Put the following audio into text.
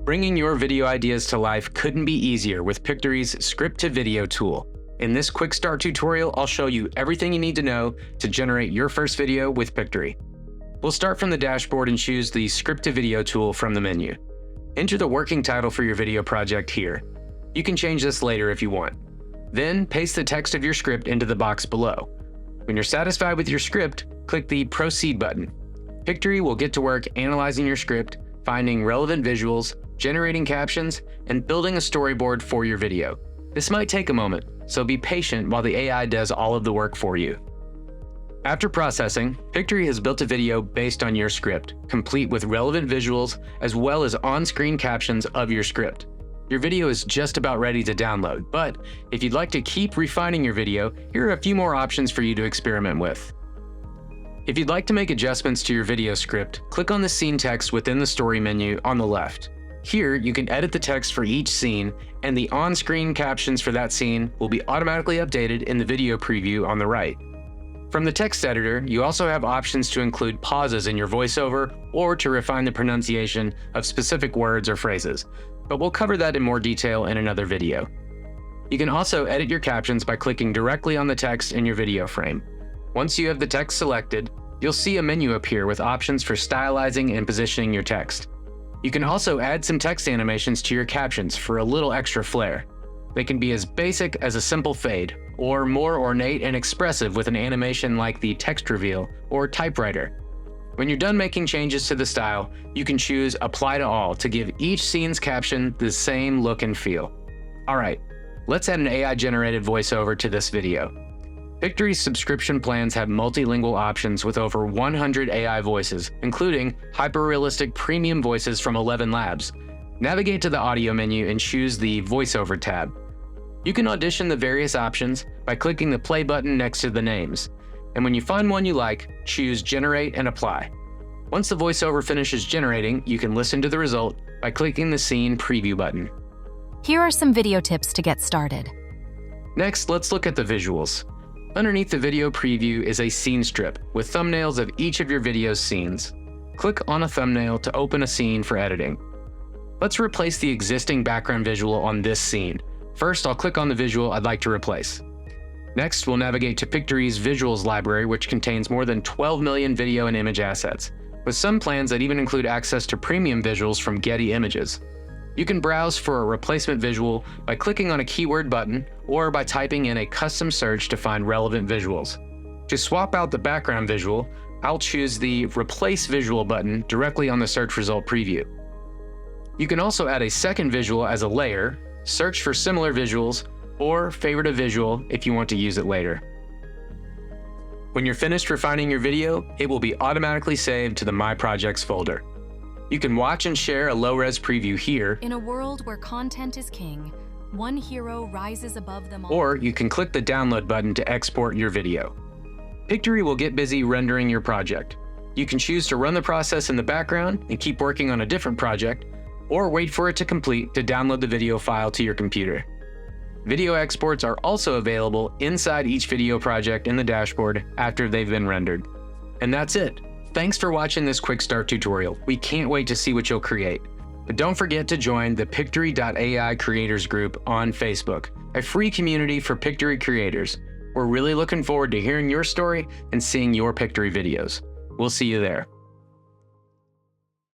Bringing your video ideas to life couldn't be easier with Pictory's script-to-video tool. In this quick start tutorial, I'll show you everything you need to know to generate your first video with Pictory. We'll start from the dashboard and choose the script-to-video tool from the menu. Enter the working title for your video project here. You can change this later if you want. Then paste the text of your script into the box below. When you're satisfied with your script, click the Proceed button. Pictory will get to work analyzing your script, finding relevant visuals, generating captions, and building a storyboard for your video. This might take a moment, so be patient while the AI does all of the work for you. After processing, Pictory has built a video based on your script, complete with relevant visuals as well as on-screen captions of your script. Your video is just about ready to download, but if you'd like to keep refining your video, here are a few more options for you to experiment with. If you'd like to make adjustments to your video script, click on the scene text within the story menu on the left. Here, you can edit the text for each scene, and the on-screen captions for that scene will be automatically updated in the video preview on the right. From the text editor, you also have options to include pauses in your voiceover or to refine the pronunciation of specific words or phrases, but we'll cover that in more detail in another video. You can also edit your captions by clicking directly on the text in your video frame. Once you have the text selected, you'll see a menu appear with options for stylizing and positioning your text. You can also add some text animations to your captions for a little extra flair. They can be as basic as a simple fade, or more ornate and expressive with an animation like the text reveal or typewriter. When you're done making changes to the style, you can choose Apply to All to give each scene's caption the same look and feel. Alright, let's add an AI-generated voiceover to this video. Pictory's subscription plans have multilingual options with over 100 AI voices, including hyper-realistic premium voices from 11 Labs. Navigate to the audio menu and choose the VoiceOver tab. You can audition the various options by clicking the play button next to the names. And when you find one you like, choose Generate and Apply. Once the voiceover finishes generating, you can listen to the result by clicking the Scene Preview button. Here are some video tips to get started. Next, let's look at the visuals. Underneath the video preview is a scene strip with thumbnails of each of your video's scenes. Click on a thumbnail to open a scene for editing. Let's replace the existing background visual on this scene. First, I'll click on the visual I'd like to replace. Next, we'll navigate to Pictory's Visuals library, which contains more than 12 million video and image assets, with some plans that even include access to premium visuals from Getty Images. You can browse for a replacement visual by clicking on a keyword button or by typing in a custom search to find relevant visuals. To swap out the background visual, I'll choose the Replace Visual button directly on the search result preview. You can also add a second visual as a layer, search for similar visuals, or favorite a visual if you want to use it later. When you're finished refining your video, it will be automatically saved to the My Projects folder. You can watch and share a low-res preview here. In a world where content is king, one hero rises above them all. Or you can click the download button to export your video. Pictory will get busy rendering your project. You can choose to run the process in the background and keep working on a different project, or wait for it to complete to download the video file to your computer. Video exports are also available inside each video project in the dashboard after they've been rendered. And that's it. Thanks for watching this quick start tutorial. We can't wait to see what you'll create. But don't forget to join the Pictory.ai Creators Group on Facebook, a free community for Pictory creators. We're really looking forward to hearing your story and seeing your Pictory videos. We'll see you there.